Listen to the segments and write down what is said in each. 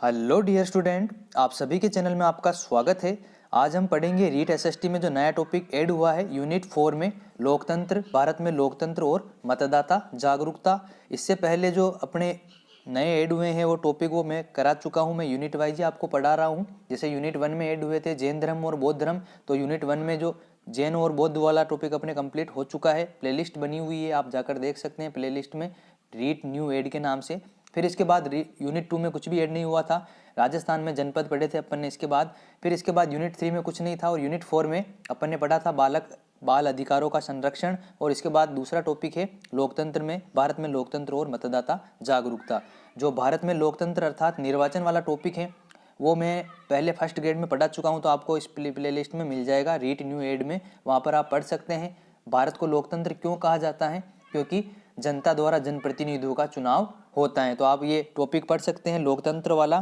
Hello dear student, आप सभी के चैनल में आपका स्वागत है। आज हम पढ़ेंगे रीट एसएसटी में जो नया टॉपिक ऐड हुआ है यूनिट 4 में, लोकतंत्र, भारत में लोकतंत्र और मतदाता जागरूकता। इससे पहले जो अपने नए ऐड हुए हैं वो टॉपिक वो मैं करा चुका हूँ। मैं यूनिट वाइज ही आपको पढ़ा रहा हूँ। जैसे यूनिट 1 में ऐड हुए थे जैन धर्म और बौद्ध धर्म, तो यूनिट 1 में जो जैन और बौद्ध वाला टॉपिक अपने कंप्लीट हो चुका है। प्लेलिस्ट बनी हुई है, आप जाकर देख सकते हैं प्लेलिस्ट में, रीट न्यू ऐड के नाम से। फिर इसके बाद यूनिट 2 में कुछ भी ऐड नहीं हुआ था। राजस्थान में जनपद पढ़े थे अपन ने इसके बाद। फिर इसके बाद यूनिट 3 में कुछ नहीं था और यूनिट 4 में अपन ने पढ़ा था बाल अधिकारों का संरक्षण। और इसके बाद दूसरा टॉपिक है लोकतंत्र में, भारत में लोकतंत्र और मतदाता जागरूकता। जो भारत में लोकतंत्र अर्थात निर्वाचन वाला टॉपिक है वो मैं पहले फर्स्ट ग्रेड में पढ़ा चुका हूँ, तो आपको इस प्लेलिस्ट में मिल जाएगा रीट न्यू एड में, वहाँ पर आप पढ़ सकते हैं। भारत को लोकतंत्र क्यों कहा जाता है? क्योंकि जनता द्वारा जनप्रतिनिधियों का चुनाव होता है। तो आप ये टॉपिक पढ़ सकते हैं लोकतंत्र वाला,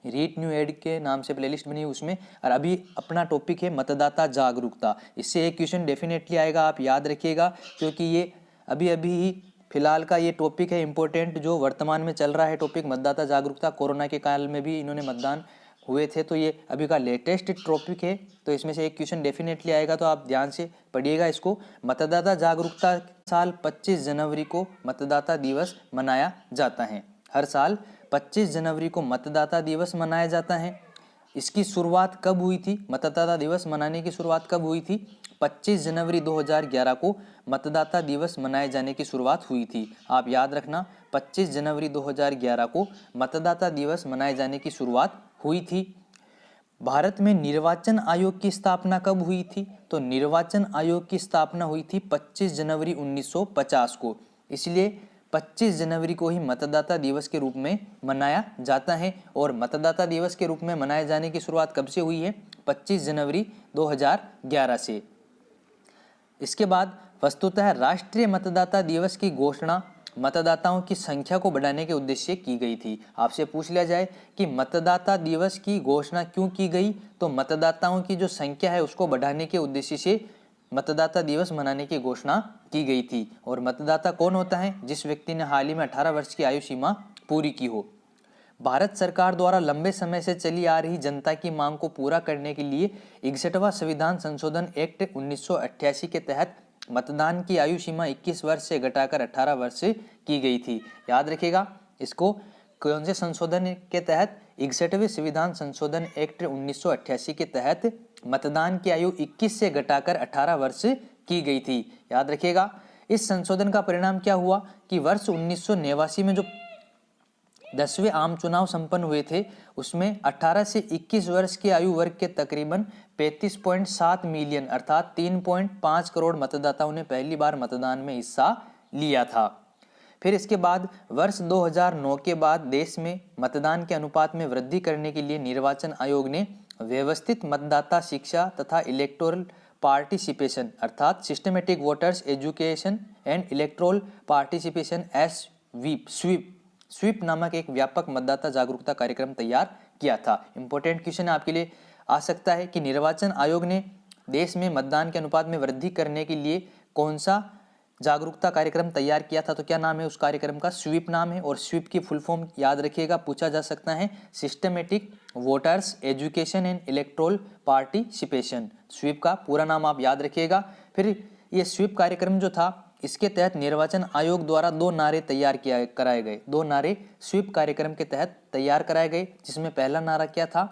रीट न्यू एड के नाम से प्लेलिस्ट बनी है उसमें। और अभी अपना टॉपिक है मतदाता जागरूकता। इससे एक क्वेश्चन डेफिनेटली आएगा, आप याद रखिएगा, क्योंकि ये अभी अभी ही फिलहाल का ये टॉपिक है इंपॉर्टेंट, जो वर्तमान में चल रहा है टॉपिक मतदाता जागरूकता। कोरोना के काल में भी इन्होंने मतदान हुए थे, तो ये अभी का लेटेस्ट टॉपिक है। तो इसमें से एक क्वेश्चन डेफिनेटली आएगा, तो आप ध्यान से पढ़िएगा इसको। मतदाता जागरूकता साल 25 जनवरी को मतदाता दिवस मनाया जाता है। हर साल 25 जनवरी को मतदाता दिवस मनाया जाता है। इसकी शुरुआत कब हुई थी? मतदाता दिवस मनाने की शुरुआत कब हुई थी? 25 जनवरी 2011 को मतदाता दिवस मनाए जाने की शुरुआत हुई थी। आप याद रखना, 25 जनवरी 2011 को मतदाता दिवस मनाए जाने की शुरुआत हुई थी। भारत में निर्वाचन आयोग की स्थापना कब हुई थी? तो निर्वाचन आयोग की स्थापना हुई थी 25 जनवरी 1950 को। इसलिए 25 जनवरी को ही मतदाता दिवस के रूप में मनाया जाता है। और मतदाता दिवस के रूप में मनाए जाने की शुरुआत कब से हुई है? 25 जनवरी 2011 से। इसके बाद वस्तुतः राष्ट्रीय मतदाता दिवस की घोषणा मतदाताओं की संख्या को बढ़ाने के उद्देश्य से की गई थी। आपसे पूछ लिया जाए कि मतदाता दिवस की घोषणा क्यों की गई, तो मतदाताओं की जो संख्या है उसको बढ़ाने के उद्देश्य से मतदाता दिवस मनाने की घोषणा की गई थी। और मतदाता कौन होता है? जिस व्यक्ति ने हाल ही में 18 वर्ष की आयु सीमा पूरी की हो। भारत सरकार द्वारा लंबे समय से चली आ रही जनता की मांग को पूरा करने के लिए 61वां संविधान संशोधन एक्ट 1988 के तहत मतदान की आयु सीमा 21 वर्ष से घटाकर 18 वर्ष से की गई थी। याद रखिएगा इसको, कौन से संशोधन के तहत? 61वें संविधान संशोधन एक्ट 1988 के तहत मतदान की आयु 21 से घटाकर 18 वर्ष की गई थी। याद रखिएगा, इस संशोधन का परिणाम क्या हुआ कि वर्ष 1989 में जो 10वें आम चुनाव संपन्न हुए थे उसमें 18 से 21 वर्ष की आयु वर्ग के तकरीबन 35.7 मिलियन अर्थात 3.5 करोड़ मतदाताओं ने पहली बार मतदान में हिस्सा लिया था। फिर इसके बाद वर्ष 2009 के बाद देश में मतदान के अनुपात में वृद्धि करने के लिए निर्वाचन आयोग ने व्यवस्थित मतदाता शिक्षा तथा इलेक्टोरल पार्टिसिपेशन अर्थात systematic voters education and electoral participation SVEEP नामक एक व्यापक मतदाता जागरूकता कार्यक्रम तैयार किया था। इंपॉर्टेंट क्वेश्चन आपके लिए आ सकता है कि निर्वाचन आयोग ने देश में मतदान के अनुपात में वृद्धि करने के लिए कौन सा जागरूकता कार्यक्रम तैयार किया था? तो क्या नाम है उस कार्यक्रम का? स्वीप नाम है। और स्वीप की फुल फॉर्म याद रखिएगा, पूछा जा सकता है, systematic voters education and electoral participation. SVEEP का पूरा नाम आप याद रखिएगा। फिर ये स्वीप कार्यक्रम जो था, इसके तहत निर्वाचन आयोग द्वारा 2 नारे तैयार कराए गए। 2 नारे स्वीप कार्यक्रम के तहत तैयार कराए गए, जिसमें पहला नारा क्या था?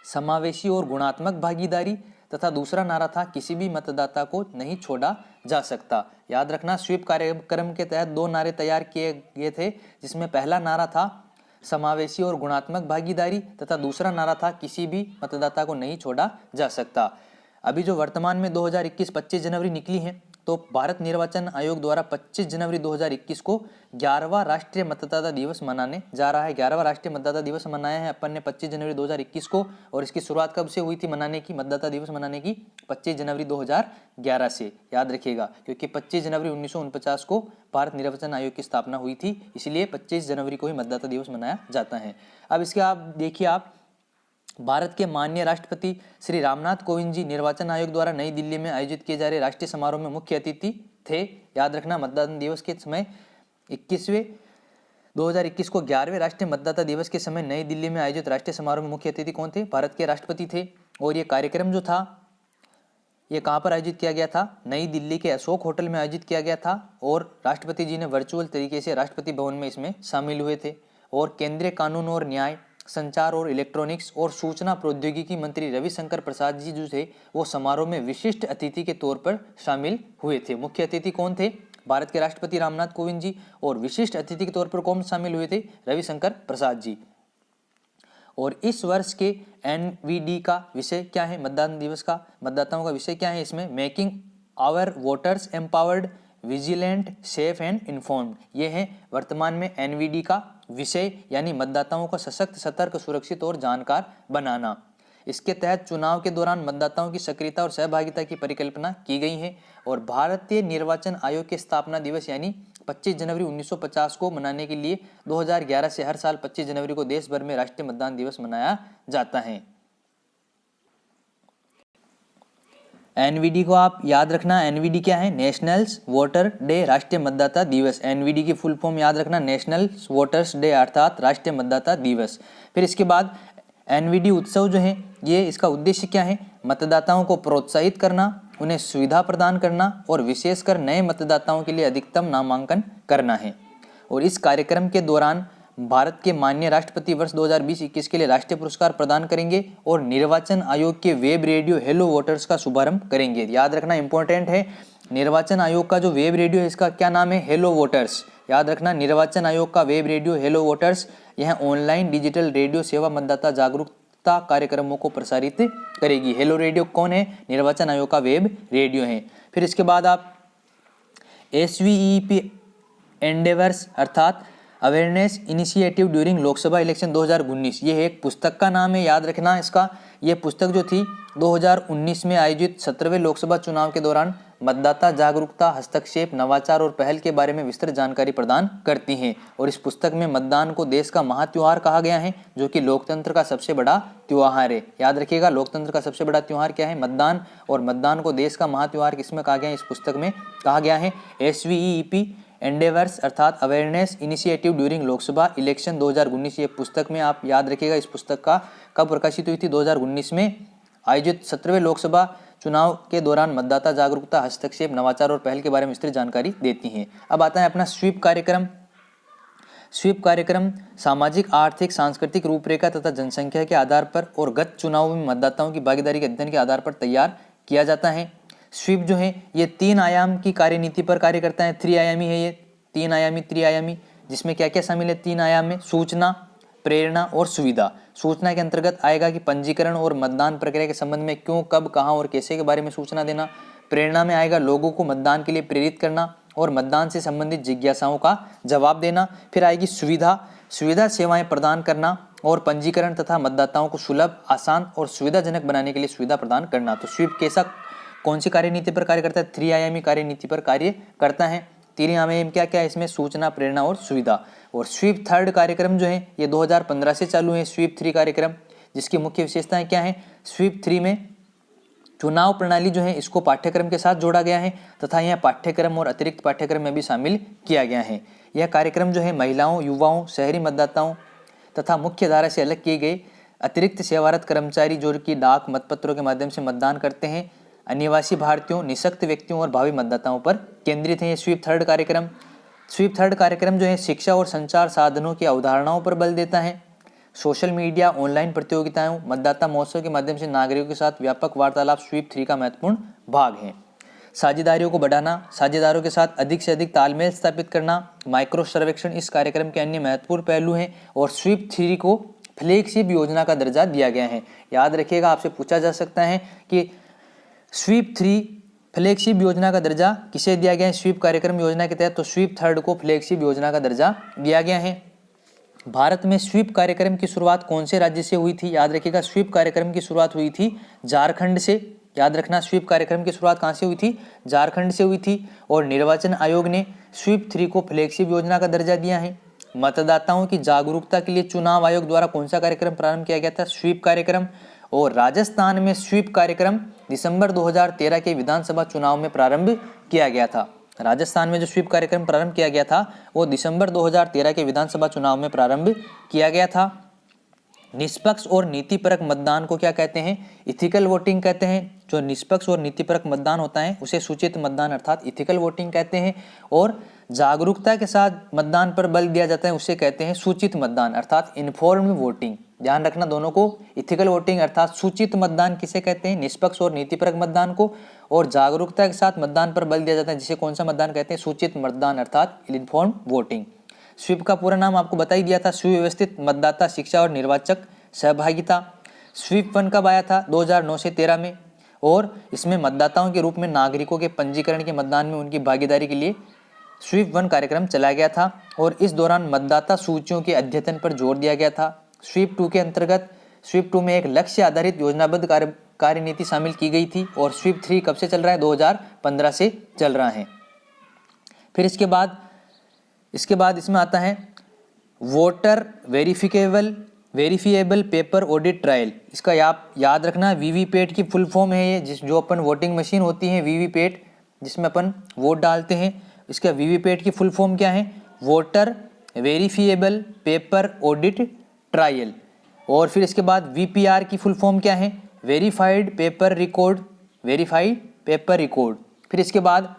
समावेशी और गुणात्मक भागीदारी, तथा दूसरा नारा था किसी भी मतदाता को नहीं छोड़ा जा सकता। याद रखना, स्वीप कार्यक्रम के तहत 2 नारे तैयार किए गए थे, जिसमें पहला नारा था समावेशी और गुणात्मक भागीदारी तथा दूसरा नारा था किसी भी मतदाता को नहीं छोड़ा जा सकता। अभी जो वर्तमान में 2021 25 जनवरी निकली है, तो भारत निर्वाचन आयोग द्वारा 25 जनवरी 2021 को 11वां राष्ट्रीय मतदाता दिवस मनाने जा रहा है। 11वां राष्ट्रीय मतदाता दिवस मनाया है अपन ने 25 जनवरी 2021 को। और इसकी शुरुआत कब से हुई थी मनाने की, मतदाता दिवस मनाने की? 25 जनवरी 2011 से। याद रखिएगा, क्योंकि 25 जनवरी 1949 को भारत निर्वाचन आयोग की स्थापना हुई थी, इसलिए 25 जनवरी को ही मतदाता दिवस मनाया जाता है। अब इसके आप देखिए, आप भारत के माननीय राष्ट्रपति श्री रामनाथ कोविंद जी निर्वाचन आयोग द्वारा नई दिल्ली में आयोजित किए जा रहे राष्ट्रीय समारोह में मुख्य अतिथि थे। याद रखना, मतदान दिवस के समय 21वें 2021 को 11वें राष्ट्रीय मतदाता दिवस के समय नई दिल्ली में आयोजित राष्ट्रीय समारोह में मुख्य अतिथि कौन थे? भारत के राष्ट्रपति थे। और ये कार्यक्रम जो था ये कहाँ पर आयोजित किया गया था? नई दिल्ली के अशोक होटल में आयोजित किया गया था और राष्ट्रपति जी ने वर्चुअल तरीके से राष्ट्रपति भवन में इसमें शामिल हुए थे। और केंद्रीय कानून और न्याय, संचार और इलेक्ट्रॉनिक्स और सूचना प्रौद्योगिकी मंत्री रविशंकर प्रसाद जी जो थे वो समारोह में विशिष्ट अतिथि के तौर पर शामिल हुए थे। मुख्य अतिथि कौन थे? भारत के राष्ट्रपति रामनाथ कोविंद जी। और विशिष्ट अतिथि के तौर पर कौन शामिल हुए थे? रविशंकर प्रसाद जी। और इस वर्ष के एनवीडी का विषय क्या है? मतदान दिवस का मतदाताओं का विषय क्या है? इसमें making our voters empowered, vigilant, safe and informed, ये है वर्तमान में एनवीडी का विषय, यानी मतदाताओं को सशक्त, सतर्क, सुरक्षित और जानकार बनाना। इसके तहत चुनाव के दौरान मतदाताओं की सक्रियता और सहभागिता की परिकल्पना की गई है। और भारतीय निर्वाचन आयोग के स्थापना दिवस यानी 25 जनवरी 1950 को मनाने के लिए 2011 से हर साल 25 जनवरी को देश भर में राष्ट्रीय मतदान दिवस मनाया जाता है। एनवीडी को आप याद रखना, एनवीडी क्या है? नेशनल वोटर डे, राष्ट्रीय मतदाता दिवस। एनवीडी की फुल फॉर्म याद रखना, नेशनल वोटर्स डे अर्थात राष्ट्रीय मतदाता दिवस। फिर इसके बाद एनवीडी उत्सव जो है ये इसका उद्देश्य क्या है? मतदाताओं को प्रोत्साहित करना, उन्हें सुविधा प्रदान करना और विशेषकर नए मतदाताओं के लिए अधिकतम नामांकन करना है। और इस कार्यक्रम के दौरान भारत के माननीय राष्ट्रपति वर्ष 2020-21 के लिए राष्ट्रीय पुरस्कार प्रदान करेंगे और निर्वाचन आयोग के वेब रेडियो हेलो वोटर्स का शुभारंभ करेंगे। याद रखना, इंपॉर्टेंट है, निर्वाचन आयोग का जो वेब रेडियो है इसका क्या नाम है? Hello voters. याद रखना, निर्वाचन आयोग का वेब रेडियो हेलो वोटर्स यह ऑनलाइन डिजिटल रेडियो सेवा मतदाता जागरूकता कार्यक्रमों को प्रसारित करेगी। हेलो रेडियो कौन है? निर्वाचन आयोग का वेब रेडियो है। फिर इसके बाद आप SVEP एंडेवर्स अर्थात awareness initiative during Lok Sabha election 2019, ये एक पुस्तक का नाम है, याद रखना इसका। ये पुस्तक जो थी 2019 में आयोजित 17वें लोकसभा चुनाव के दौरान मतदाता जागरूकता, हस्तक्षेप, नवाचार और पहल के बारे में विस्तृत जानकारी प्रदान करती हैं। और इस पुस्तक में मतदान को देश का महात्योहार कहा गया है, जो कि लोकतंत्र का सबसे बड़ा त्योहार है। याद रखिएगा, लोकतंत्र का सबसे बड़ा त्योहार क्या है? मतदान। और मतदान को देश का महात्योहार किसमें कहा गया है? इस पुस्तक में कहा गया है। SVEP एंडेवर्स अर्थात awareness initiative during Lok Sabha election 2019, ये पुस्तक में आप याद रखिएगा। इस पुस्तक का कब प्रकाशित हुई थी? 2019 में आयोजित 17वें लोकसभा चुनाव के दौरान मतदाता जागरूकता, हस्तक्षेप, नवाचार और पहल के बारे में विस्तृत जानकारी देती हैं। अब आता है अपना स्वीप कार्यक्रम। स्वीप कार्यक्रम सामाजिक, आर्थिक, सांस्कृतिक रूपरेखा तथा जनसंख्या के आधार पर और गत चुनावों में मतदाताओं की भागीदारी के अध्ययन के आधार पर तैयार किया जाता है। स्वीप जो है ये 3 आयाम की कार्यनीति पर कार्य करता है। 3 आयामी है ये, 3 आयामी, त्रिआयामी, जिसमें क्या क्या शामिल है? 3 आयाम में सूचना, प्रेरणा और सुविधा। सूचना के अंतर्गत आएगा कि पंजीकरण और मतदान प्रक्रिया के संबंध में क्यों, कब, कहां और कैसे के बारे में सूचना देना। प्रेरणा में आएगा लोगों को मतदान के लिए प्रेरित करना और मतदान से संबंधित जिज्ञासाओं का जवाब देना। फिर आएगी सुविधा, सुविधा सेवाएं प्रदान करना और पंजीकरण तथा मतदाताओं को सुलभ, आसान और सुविधाजनक बनाने के लिए सुविधा प्रदान करना। तो स्वीप कैसा, कौन सी कार्यनीति पर कार्य करता है? 3 आयामी कार्यनीति पर कार्य करता है। 3 आयाम क्या क्या है इसमें? सूचना, प्रेरणा और सुविधा। और स्वीप थर्ड कार्यक्रम जो है ये 2015 से चालू है। स्वीप 3 कार्यक्रम, जिसकी मुख्य विशेषताएं क्या है? स्वीप 3 में चुनाव प्रणाली जो है इसको पाठ्यक्रम के साथ जोड़ा गया है तथा यह पाठ्यक्रम और अतिरिक्त पाठ्यक्रम में भी शामिल किया गया है। यह कार्यक्रम जो है महिलाओं, युवाओं, शहरी मतदाताओं तथा मुख्य धारा से अलग किए गए अतिरिक्त सेवारत कर्मचारी जो कि डाक मतपत्रों के माध्यम से मतदान करते हैं, अनिवासी भारतीयों, निःशक्त व्यक्तियों और भावी मतदाताओं पर केंद्रित है। ये स्वीप थर्ड कार्यक्रम। स्वीप थर्ड कार्यक्रम जो है शिक्षा और संचार साधनों की अवधारणाओं पर बल देता है। सोशल मीडिया, ऑनलाइन प्रतियोगिताओं, मतदाता महोत्सव के माध्यम से नागरिकों के साथ व्यापक वार्तालाप स्वीप 3 का महत्वपूर्ण भाग है। साझेदारियों को बढ़ाना, साझेदारों के साथ अधिक से अधिक तालमेल स्थापित करना, माइक्रो सर्वेक्षण इस कार्यक्रम के अन्य महत्वपूर्ण पहलू हैं। और स्वीप 3 को फ्लैगशिप योजना का दर्जा दिया गया है। याद रखिएगा, आपसे पूछा जा सकता है कि स्वीप 3 फ्लैगशिप योजना का दर्जा किसे दिया गया है स्वीप कार्यक्रम योजना के तहत? तो स्वीप थर्ड को फ्लैगशिप योजना का दर्जा दिया गया है। भारत में स्वीप कार्यक्रम की शुरुआत कौन से राज्य से हुई थी? याद रखिएगा, स्वीप कार्यक्रम की शुरुआत हुई थी झारखंड से। याद रखना, स्वीप कार्यक्रम की शुरुआत कहाँ से हुई थी? झारखंड से हुई थी। और निर्वाचन आयोग ने स्वीप 3 को फ्लैगशिप योजना का दर्जा दिया है। मतदाताओं की जागरूकता के लिए चुनाव आयोग द्वारा कौन सा कार्यक्रम प्रारंभ किया गया था? स्वीप कार्यक्रम। और राजस्थान में स्वीप कार्यक्रम दिसंबर 2013 के विधानसभा चुनाव में प्रारंभ किया गया था। राजस्थान में जो स्वीप कार्यक्रम प्रारंभ किया गया था वो दिसंबर 2013 के विधानसभा चुनाव में प्रारंभ किया गया था। निष्पक्ष और नीतिपरक मतदान को क्या कहते हैं? इथिकल वोटिंग कहते हैं। जो निष्पक्ष और नीतिपरक मतदान होता है उसे सूचित मतदान अर्थात इथिकल वोटिंग कहते हैं। और जागरूकता के साथ मतदान पर बल दिया जाता है उसे कहते हैं सूचित मतदान अर्थात इन्फॉर्म्ड वोटिंग। ध्यान रखना दोनों को, इथिकल वोटिंग अर्थात सूचित मतदान किसे कहते हैं? निष्पक्ष और नीतिपरक मतदान को। और जागरूकता के साथ मतदान पर बल दिया जाता है जिसे कौन सा मतदान कहते हैं? सूचित मतदान अर्थात इन्फॉर्म्ड वोटिंग। स्वीप का पूरा नाम आपको बता ही दिया था, सुव्यवस्थित मतदाता शिक्षा और निर्वाचक सहभागिता। स्वीप 1 कब आया था? 2009 से 13 में। और इसमें मतदाताओं के रूप में नागरिकों के पंजीकरण के मतदान में उनकी भागीदारी के लिए स्वीप 1 कार्यक्रम चलाया गया था। और इस दौरान मतदाता सूचियों के अद्यतन पर जोर दिया गया था। स्वीप 2 के अंतर्गत स्वीप 2 में एक लक्ष्य आधारित योजनाबद्ध कार्यनीति शामिल की गई थी। और स्वीप 3 कब से चल रहा है? 2015 से चल रहा है। फिर इसके बाद इसमें आता है voter verifiable paper audit trial. इसका आप याद रखना, वीवीपैट की फुल फॉर्म है ये, जो अपन वोटिंग मशीन होती है वीवीपैट जिसमें अपन वोट डालते हैं, इसका वीवीपैट की फुल फॉर्म क्या है? Voter verifiable paper audit trial. और फिर इसके बाद वीपीआर की फुल फॉर्म क्या है? Verified paper record. फिर इसके बाद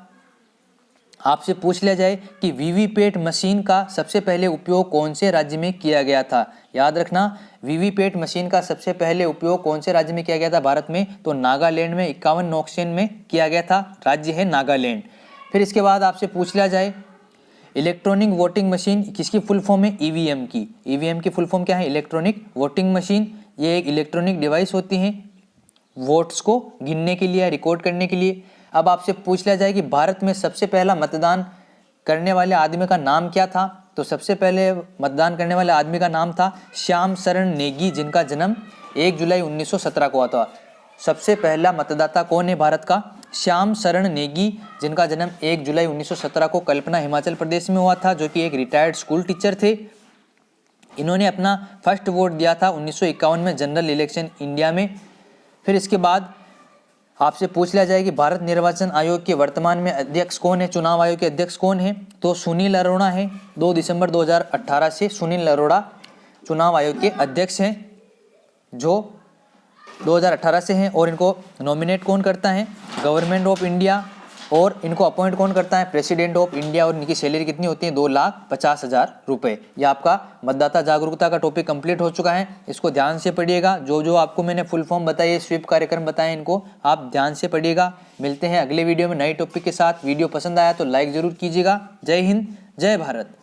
आपसे पूछ लिया जाए कि वीवीपैट मशीन का सबसे पहले उपयोग कौन से राज्य में किया गया था? याद रखना, वीवीपैट मशीन का सबसे पहले उपयोग कौन से राज्य में किया गया था भारत में? तो नागालैंड में 51 नौसेन में किया गया था। राज्य है नागालैंड। फिर इसके बाद आपसे पूछ लिया जाए इलेक्ट्रॉनिक वोटिंग मशीन किसकी फुल फॉर्म है? ईवीएम की। ईवीएम की फुल फॉर्म क्या है? Electronic voting machine. ये एक इलेक्ट्रॉनिक डिवाइस होती है वोट्स को गिनने के लिए, रिकॉर्ड करने के लिए। अब आपसे पूछ लिया जाए कि भारत में सबसे पहला मतदान करने वाले आदमी का नाम क्या था? तो सबसे पहले मतदान करने वाले आदमी का नाम था श्याम शरण नेगी, जिनका जन्म 1 जुलाई 1917 को हुआ था। सबसे पहला मतदाता कौन है भारत का? श्याम शरण नेगी, जिनका जन्म 1 जुलाई 1917 को कल्पना हिमाचल प्रदेश में हुआ था, जो कि एक रिटायर्ड स्कूल टीचर थे। इन्होंने अपना फर्स्ट वोट दिया था 1951 में जनरल इलेक्शन इंडिया में। फिर इसके बाद आपसे पूछ लिया जाए कि भारत निर्वाचन आयोग के वर्तमान में अध्यक्ष कौन है? चुनाव आयोग के अध्यक्ष कौन है? तो सुनील अरोड़ा है। 2 दिसंबर 2018 से सुनील अरोड़ा चुनाव आयोग के अध्यक्ष हैं, जो 2018 से हैं। और इनको नॉमिनेट कौन करता है? Government of India. और इनको अपॉइंट कौन करता है? President of India. और इनकी सैलरी कितनी होती है? 2,50,000 रुपये। यह आपका मतदाता जागरूकता का टॉपिक कंप्लीट हो चुका है। इसको ध्यान से पढ़िएगा। जो आपको मैंने फुल फॉर्म बताई, स्वीप कार्यक्रम बताए, इनको आप ध्यान से पढ़िएगा। मिलते हैं अगले वीडियो में नए टॉपिक के साथ। वीडियो पसंद आया तो लाइक जरूर कीजिएगा। जय हिंद, जय भारत।